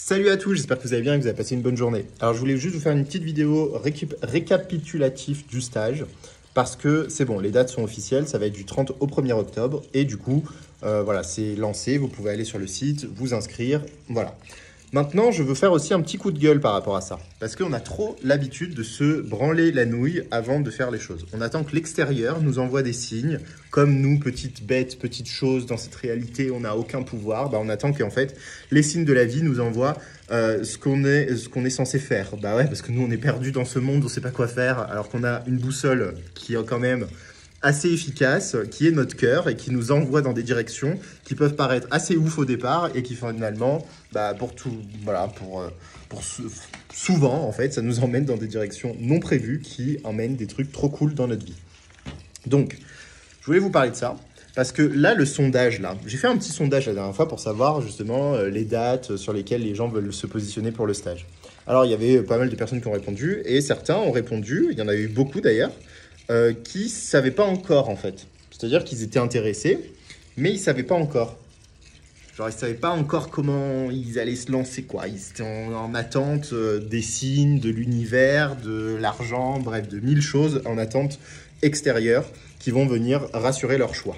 Salut à tous, j'espère que vous allez bien et que vous avez passé une bonne journée. Alors je voulais juste vous faire une petite vidéo récapitulative du stage parce que c'est bon, les dates sont officielles, ça va être du 30 au 1er octobre et du coup, voilà, c'est lancé, vous pouvez aller sur le site, vous inscrire, voilà. Maintenant, je veux faire aussi un petit coup de gueule par rapport à ça parce qu'on a trop l'habitude de se branler la nouille avant de faire les choses. On attend que l'extérieur nous envoie des signes, comme nous, petites bêtes, petites choses, dans cette réalité, on n'a aucun pouvoir. Bah, on attend qu'en fait, les signes de la vie nous envoient ce qu'on est censé faire. Bah ouais, parce que nous, on est perdu dans ce monde, on ne sait pas quoi faire, alors qu'on a une boussole qui est quand même assez efficace, qui est notre cœur et qui nous envoie dans des directions qui peuvent paraître assez ouf au départ et qui finalement, bah, souvent, en fait, ça nous emmène dans des directions non prévues qui emmènent des trucs trop cool dans notre vie. Donc, je voulais vous parler de ça parce que là, le sondage, j'ai fait un petit sondage la dernière fois pour savoir justement les dates sur lesquelles les gens veulent se positionner pour le stage. Alors, il y avait pas mal de personnes qui ont répondu et certains ont répondu, il y en a eu beaucoup d'ailleurs, qui ne savaient pas encore en fait. C'est-à-dire qu'ils étaient intéressés, mais ils ne savaient pas encore. Genre, ils ne savaient pas encore comment ils allaient se lancer, quoi. Ils étaient en attente des signes, de l'univers, de l'argent, bref, de 1000 choses en attente extérieure qui vont venir rassurer leur choix.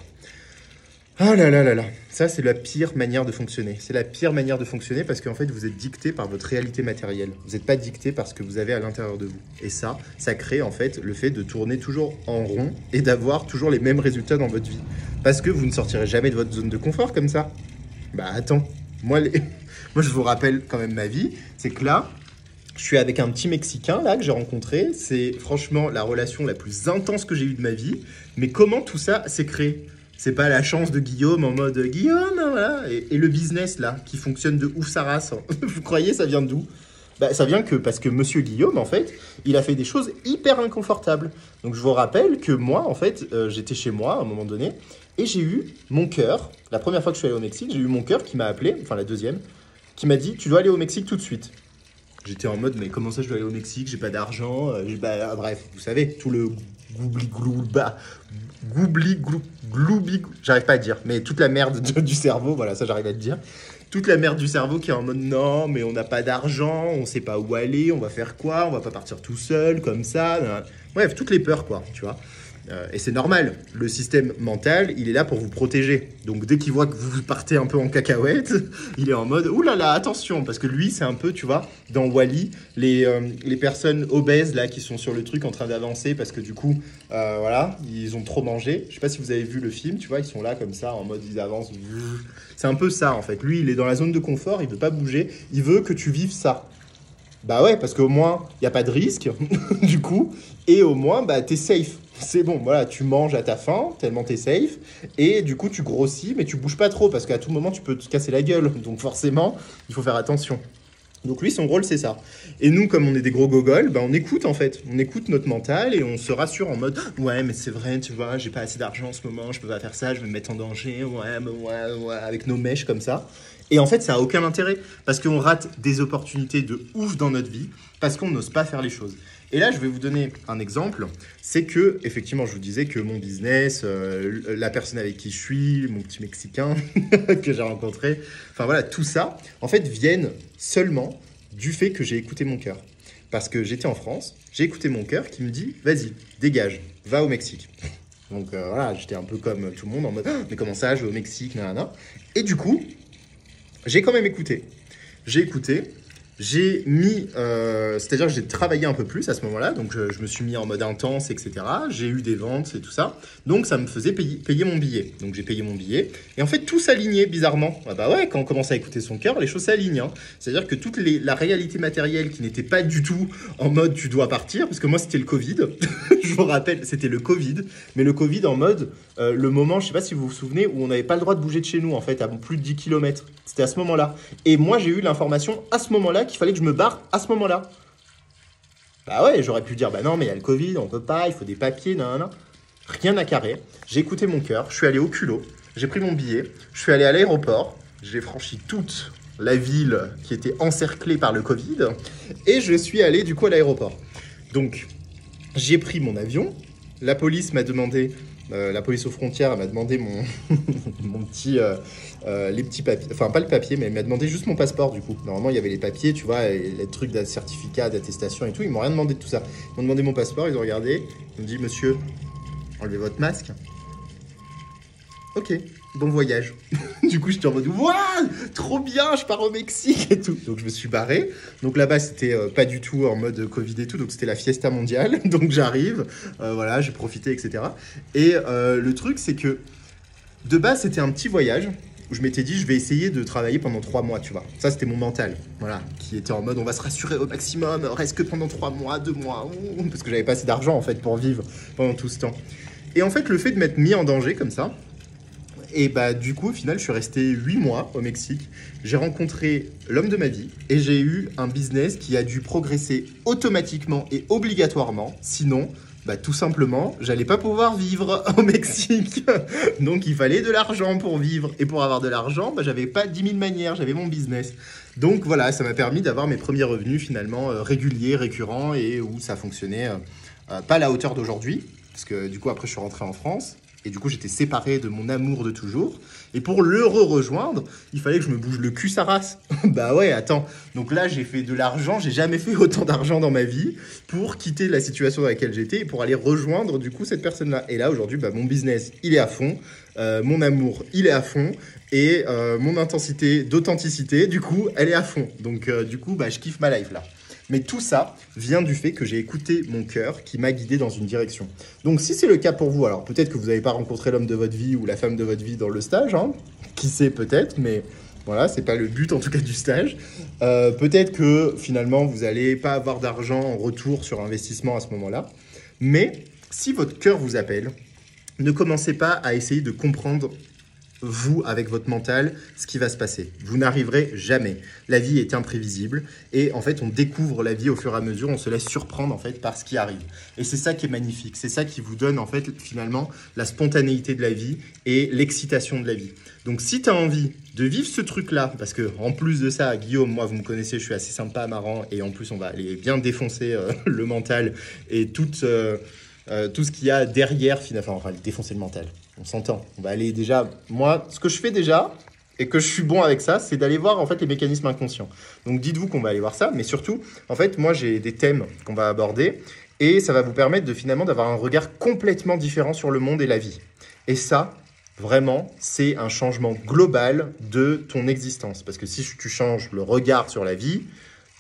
Ah là là là là, ça c'est la pire manière de fonctionner. C'est la pire manière de fonctionner parce qu'en fait vous êtes dicté par votre réalité matérielle. Vous n'êtes pas dicté par ce que vous avez à l'intérieur de vous. Et ça crée en fait le fait de tourner toujours en rond et d'avoir toujours les mêmes résultats dans votre vie. Parce que vous ne sortirez jamais de votre zone de confort comme ça. Bah attends, moi je vous rappelle quand même ma vie, c'est que là, je suis avec un petit Mexicain là que j'ai rencontré. C'est franchement la relation la plus intense que j'ai eue de ma vie. Mais comment tout ça s'est créé ? C'est pas la chance de Guillaume en mode Guillaume, voilà. Et le business là, qui fonctionne de ouf sa race. Vous croyez ça vient d'où ? Bah, ça vient parce que monsieur Guillaume, en fait, il a fait des choses hyper inconfortables. Donc je vous rappelle que moi, en fait, j'étais chez moi à un moment donné, et j'ai eu mon cœur, la première fois que je suis allé au Mexique, j'ai eu mon cœur qui m'a appelé, enfin la deuxième, qui m'a dit, tu dois aller au Mexique tout de suite. J'étais en mode, mais comment ça je dois aller au Mexique, j'ai pas d'argent, bref, vous savez, tout le j'arrive pas à dire, mais toute la merde du cerveau, voilà, ça j'arrive à te dire. Toute la merde du cerveau qui est en mode non, mais on n'a pas d'argent, on sait pas où aller, on va faire quoi, on va pas partir tout seul, comme ça. Bref, toutes les peurs, quoi, tu vois. Et c'est normal, le système mental, il est là pour vous protéger. Donc dès qu'il voit que vous partez un peu en cacahuète, il est en mode ouh là là, attention, parce que lui, c'est un peu, tu vois, dans Wall-E, les personnes obèses là qui sont sur le truc en train d'avancer parce que du coup, voilà, ils ont trop mangé. Je sais pas si vous avez vu le film, tu vois, ils sont là comme ça en mode ils avancent. C'est un peu ça en fait. Lui, il est dans la zone de confort, il veut pas bouger, il veut que tu vives ça. Bah ouais, parce qu'au moins, il n'y a pas de risque, du coup, et au moins, bah, t'es safe. C'est bon, voilà, tu manges à ta faim, tellement t'es safe, et du coup, tu grossis, mais tu bouges pas trop, parce qu'à tout moment, tu peux te casser la gueule. Donc forcément, il faut faire attention. Donc lui, son rôle, c'est ça. Et nous, comme on est des gros gogoles, bah, on écoute en fait. On écoute notre mental et on se rassure en mode « Ouais, mais c'est vrai, tu vois, j'ai pas assez d'argent en ce moment, je peux pas faire ça, je vais me mettre en danger, ouais, avec nos mèches comme ça. » Et en fait, ça a aucun intérêt parce qu'on rate des opportunités de ouf dans notre vie parce qu'on n'ose pas faire les choses. Et là, je vais vous donner un exemple. C'est que, effectivement, je vous disais que mon business, la personne avec qui je suis, mon petit Mexicain que j'ai rencontré, enfin voilà, tout ça, en fait, viennent seulement du fait que j'ai écouté mon cœur. Parce que j'étais en France, j'ai écouté mon cœur qui me dit « Vas-y, dégage, va au Mexique ». Donc voilà, j'étais un peu comme tout le monde en mode « Mais comment ça, je vais au Mexique, nanana ». Et du coup, j'ai quand même écouté. J'ai écouté. J'ai mis, c'est-à-dire que j'ai travaillé un peu plus à ce moment-là, donc je me suis mis en mode intense, etc. J'ai eu des ventes et tout ça, donc ça me faisait payer mon billet. Donc j'ai payé mon billet, et en fait tout s'alignait bizarrement. Ah bah ouais, quand on commence à écouter son cœur, les choses s'alignent. Hein. C'est-à-dire que la réalité matérielle qui n'était pas du tout en mode tu dois partir, parce que moi c'était le Covid, je vous rappelle, c'était le Covid, mais le Covid en mode le moment, je sais pas si vous vous souvenez, où on n'avait pas le droit de bouger de chez nous en fait, à plus de 10 km. C'était à ce moment-là. Et moi j'ai eu l'information à ce moment-là qu'il fallait que je me barre à ce moment-là. Bah ouais, j'aurais pu dire, bah non, mais il y a le Covid, on peut pas, il faut des papiers, nan. Rien à carrer. J'ai écouté mon cœur, je suis allé au culot, j'ai pris mon billet, je suis allé à l'aéroport, j'ai franchi toute la ville qui était encerclée par le Covid, et je suis allé du coup à l'aéroport. Donc, j'ai pris mon avion, la police m'a demandé La police aux frontières, elle m'a demandé mon, mon petit, les petits papiers, enfin pas le papier, mais elle m'a demandé juste mon passeport du coup. Normalement, il y avait les papiers, tu vois, et les trucs de certificat, d'attestation et tout. Ils m'ont rien demandé de tout ça. Ils m'ont demandé mon passeport, ils ont regardé, ils m'ont dit, monsieur, enlevez votre masque. Ok, bon voyage. Du coup, j'étais en mode, waouh, trop bien, je pars au Mexique et tout. Donc, je me suis barré. Donc, là-bas, c'était pas du tout en mode Covid et tout. Donc, c'était la fiesta mondiale. Donc, j'arrive, voilà, j'ai profité, etc. Et le truc, c'est que de base, c'était un petit voyage où je m'étais dit, je vais essayer de travailler pendant 3 mois, tu vois. Ça, c'était mon mental, voilà, qui était en mode, on va se rassurer au maximum, reste que pendant 3 mois, 2 mois, parce que j'avais pas assez d'argent, en fait, pour vivre pendant tout ce temps. Et en fait, le fait de m'être mis en danger comme ça, et bah du coup, au final, je suis resté 8 mois au Mexique. J'ai rencontré l'homme de ma vie et j'ai eu un business qui a dû progresser automatiquement et obligatoirement. Sinon, bah tout simplement, j'allais pas pouvoir vivre au Mexique. Donc il fallait de l'argent pour vivre. Et pour avoir de l'argent, bah, j'avais pas 10 000 manières, j'avais mon business. Donc voilà, ça m'a permis d'avoir mes premiers revenus finalement réguliers, récurrents et où ça fonctionnait pas à la hauteur d'aujourd'hui. Parce que du coup, après, je suis rentré en France. Et du coup, j'étais séparé de mon amour de toujours. Et pour le rejoindre, il fallait que je me bouge le cul sa race. Bah ouais, attends. Donc là, j'ai fait de l'argent. J'ai jamais fait autant d'argent dans ma vie pour quitter la situation dans laquelle j'étais et pour aller rejoindre du coup cette personne-là. Et là, aujourd'hui, bah, mon business, il est à fond. Mon amour, il est à fond. Et mon intensité d'authenticité, du coup, elle est à fond. Donc du coup, bah, je kiffe ma life là. Mais tout ça vient du fait que j'ai écouté mon cœur qui m'a guidé dans une direction. Donc si c'est le cas pour vous, alors peut-être que vous n'avez pas rencontré l'homme de votre vie ou la femme de votre vie dans le stage, hein, qui sait peut-être, mais voilà, c'est pas le but en tout cas du stage. Peut-être que finalement vous n'allez pas avoir d'argent en retour sur investissement à ce moment-là. Mais si votre cœur vous appelle, ne commencez pas à essayer de comprendre vous, avec votre mental, ce qui va se passer. Vous n'arriverez jamais. La vie est imprévisible et en fait, on découvre la vie au fur et à mesure, on se laisse surprendre en fait par ce qui arrive. Et c'est ça qui est magnifique, c'est ça qui vous donne en fait finalement la spontanéité de la vie et l'excitation de la vie. Donc si tu as envie de vivre ce truc-là, parce que en plus de ça, Guillaume, moi vous me connaissez, je suis assez sympa, marrant et en plus on va aller bien défoncer le mental et tout ce qu'il y a derrière, finalement, enfin, on va défoncer le mental. On s'entend. On va aller déjà. Moi, ce que je fais déjà, et que je suis bon avec ça, c'est d'aller voir en fait les mécanismes inconscients. Donc dites-vous qu'on va aller voir ça, mais surtout, en fait, moi j'ai des thèmes qu'on va aborder, et ça va vous permettre de finalement d'avoir un regard complètement différent sur le monde et la vie. Et ça, vraiment, c'est un changement global de ton existence. Parce que si tu changes le regard sur la vie,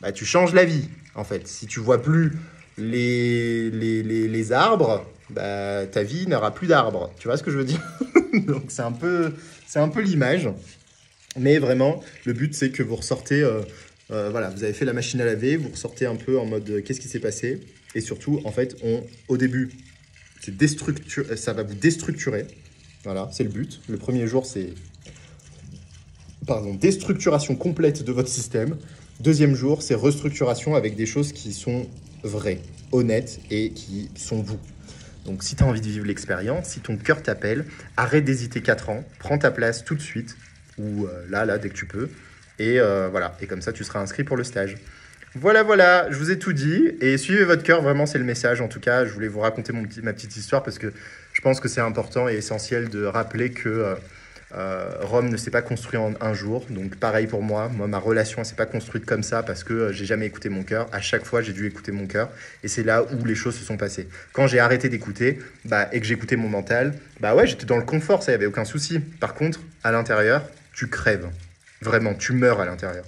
bah, tu changes la vie, en fait. Si tu vois plus les arbres, bah, ta vie n'aura plus d'arbres. Tu vois ce que je veux dire? Donc c'est un peu l'image. Mais vraiment, le but c'est que vous ressortez, voilà, vous avez fait la machine à laver, vous ressortez un peu en mode qu'est-ce qui s'est passé? Et surtout, en fait, au début, ça va vous déstructurer. Voilà, c'est le but. Le premier jour, c'est déstructuration complète de votre système. Deuxième jour, c'est restructuration avec des choses qui sont vraies, honnêtes et qui sont vous. Donc si tu as envie de vivre l'expérience, si ton cœur t'appelle, arrête d'hésiter 4 ans, prends ta place tout de suite, ou là, dès que tu peux. Et voilà, et comme ça, tu seras inscrit pour le stage. Voilà, je vous ai tout dit. Et suivez votre cœur, vraiment, c'est le message. En tout cas, je voulais vous raconter ma petite histoire parce que je pense que c'est important et essentiel de rappeler que Rome ne s'est pas construit en un jour. Donc pareil pour moi, ma relation ne s'est pas construite comme ça parce que j'ai jamais écouté mon cœur. À chaque fois, j'ai dû écouter mon cœur. Et c'est là où les choses se sont passées. Quand j'ai arrêté d'écouter et que j'écoutais mon mental, ouais, j'étais dans le confort, ça, il n'y avait aucun souci. Par contre, à l'intérieur, tu crèves. Vraiment, tu meurs à l'intérieur.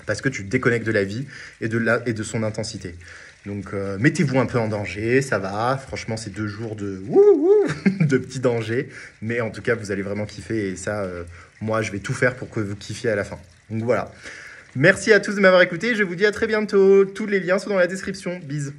Parce que tu te déconnectes de la vie et de son intensité. Donc, mettez-vous un peu en danger, ça va. Franchement, c'est 2 jours de petits dangers. Mais en tout cas, vous allez vraiment kiffer. Et ça, moi, je vais tout faire pour que vous kiffiez à la fin. Donc voilà. Merci à tous de m'avoir écouté. Je vous dis à très bientôt. Tous les liens sont dans la description. Bisous.